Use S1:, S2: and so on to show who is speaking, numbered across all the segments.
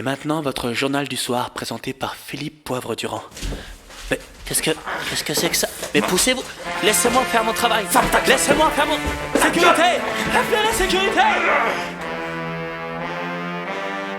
S1: Et maintenant, votre journal du soir présenté par Philippe Poivre-Durand. Mais qu'est-ce que c'est que ça? Mais poussez-vous! Laissez-moi faire mon travail! Laissez-moi faire mon... Sécurité! Appelez la sécurité!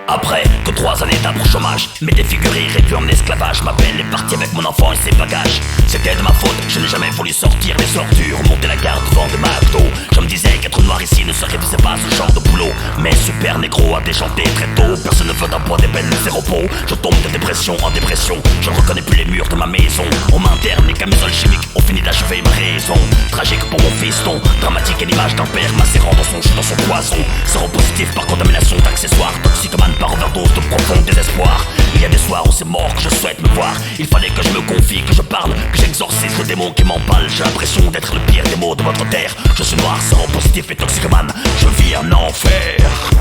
S2: Après que 3 années d'arbres au chômage, mes défigurés réduits en esclavage, ma belle est partie avec mon enfant et ses bagages. C'était de ma faute, je n'ai jamais voulu sortir les ordures, monter la garde devant de McDo. Je me disais qu'être noir ici ne se réduisait pas à ce genre de boulot. Mais super négro a déchanté très tôt, personne ne veut d'un poids d'ébène zéro pot. Je tombe de dépression en dépression, je ne reconnais plus les murs de ma maison. On m'interne les camisoles chimiques, on finit d'achever ma raison. Tragique pour mon fiston, dramatique et l'image d'un père macérant dans son jus, dans son poison. Séropositif par contamination d'accessoires, toxicomane par overdose de profond désespoir. Il y a des soirs où c'est mort que je souhaite me voir. Il fallait que je me confie, que je parle, que j'exorcise le démon qui m'empale. J'ai l'impression d'être le pire des maux de votre terre. Je suis noir, séropositif et toxicomane, je vis un enfer.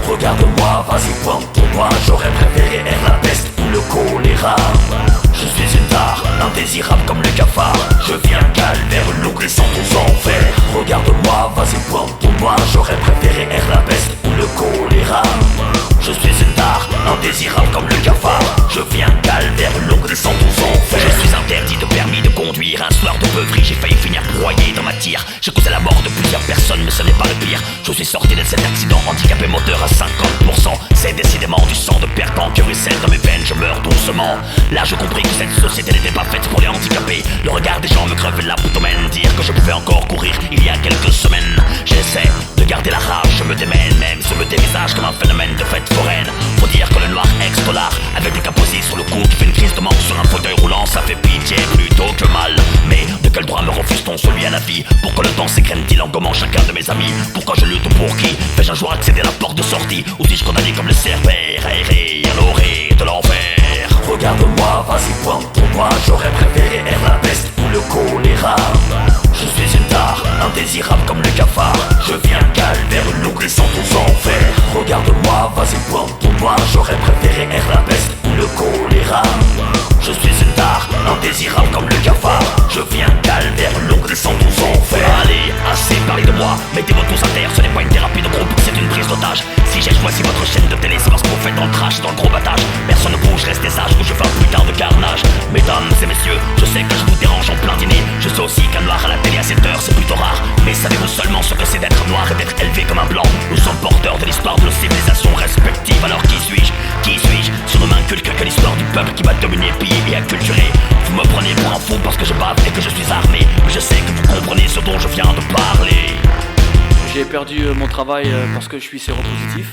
S2: Regarde-moi, vas-y pointe ton doigt. J'aurais préféré être la peste ou le choléra. Je suis une tare, indésirable comme le cafard. Je vis un calvaire, une eau glissante aux enfers. Regarde-moi, vas-y pointe ton doigt. J'aurais préféré être la peste ou le choléra. Je suis une tare, indésirable comme le cafard. Je vis un calvaire, une eau glissante aux enfers. Je suis interdit de permis de conduire. Un soir de beuverie, j'ai failli finir broyé dans ma tire. J'ai causé la mort de plusieurs personnes, mais ce n'est pas le pire. Je suis sorti de cet accident, handicapé moteur à 50%. C'est décidément du sang de perdant que ruisselle dans mes veines, je meurs doucement. Là je compris que cette société n'était pas faite pour les handicapés. Le regard des gens me crevait l'abdomen. Dire que je pouvais encore courir il y a quelques semaines. J'essaie de garder la rage, je me démène. Même se me dévisage comme un phénomène de fête foraine. Faut dire que le noir ex-dollar, avec des caposies sur le cou, qui fait une crise de manque sur un fauteuil roulant, ça fait pitié plutôt que mal. Mais de quel droit me refuse-t-on celui à la vie? Pourquoi le temps s'égrène-t-il en gommant chacun de mes amis? Pourquoi je lutte pour qui? Vais-je un jour accéder à la porte de sortie? Ou suis-je condamné comme le cerbère, aéré à l'orée de l'enfer? Regarde-moi, vas-y pointe ton doigt. J'aurais préféré être la peste ou le choléra. Je suis une tare, indésirable comme le cafard. Je vis un calvaire, une eau glissante aux enfers. Regarde-moi, vas-y pointe ton doigt. J'aurais préféré être la peste ou le choléra. Je suis une tare, indésirable comme le cafard. Je vis un calvaire, une eau glissante aux enfers. Allez, assez parlé de moi, mettez-vous tous à terre. Ce n'est pas une thérapie de groupe, c'est une prise d'otage. Si j'ai choisi votre chaîne de télé, c'est parce que vous faites dans le trash, dans le gros battage. Personne ne bouge, restez sages ou je fais un putain de carnage. Mesdames et messieurs, je sais que je vous dérange en plein dîner. Je sais aussi qu'un noir à la télé à 7h c'est plutôt rare. Mais savez-vous seulement ce que c'est d'être noir et d'être élevé comme un blanc? Nous sommes porteurs de l'histoire de nos civilisations respectives. Alors qui suis-je? Qui suis-je? Si on ne m'inculque que l'histoire du peuple qui m'a dominé, pillé et acculturé. Vous me prenez pour un fou parce que je bave et que je suis armé. Mais je sais que vous comprenez ce dont je viens de parler.
S1: J'ai perdu mon travail parce que je suis séropositif.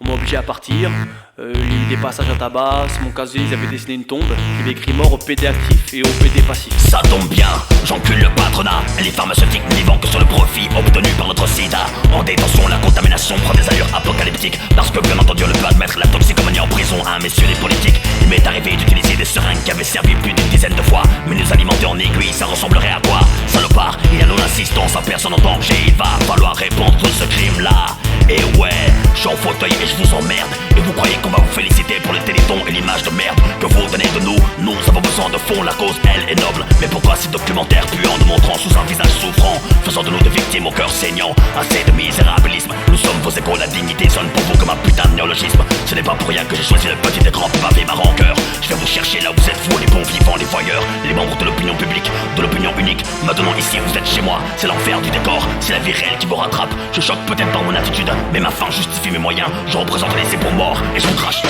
S1: On m'a obligé à partir. Il y a eu des passages à tabac. Sur mon casier, ils avaient dessiné une tombe. Il y avait écrit mort au PD actif et au PD passif.
S2: Ça tombe bien, j'encule le patronat et les pharmaceutiques n'y vont que sur le profit obtenu par notre sida. En détention, la contamination prend des allures apocalyptiques. Parce que bien entendu, on ne peut admettre la toxicomanie en prison. Messieurs les politiques, il m'est arrivé d'utiliser des seringues qui avaient servi plus d'une dizaine de fois. Mais nous alimenter en aiguille, ça ressemblerait à quoi? Salopard, il y a non-assistance à personne en danger. Il va falloir répondre de ce crime-là. Et ouais, je suis en fauteuil et je vous emmerde. Et vous croyez qu'on va vous féliciter pour le téléthon et l'image de merde que vous donnez de nous? Nous avons besoin de fond, la cause elle est noble. Mais pourquoi ces documentaires puants nous montrant sous un visage souffrant, faisant de nous des victimes au cœur saignant? Assez de misérabilisme, nous sommes vos égaux, la dignité sonne pour vous comme un putain de néologisme. Ce n'est pas pour rien que j'ai choisi le petit écran pour paver ma rancœur. Je vais vous chercher là où vous êtes vous, les bons vivants, les voyeurs, les membres de l'opinion publique, de l'opinion unique. Maintenant ici vous êtes chez moi, c'est l'enfer du décor, c'est la vie réelle qui vous rattrape. Je choque peut-être par mon attitude, mais ma fin justifie mes moyens. Je représente les ébaux morts et j'en crache.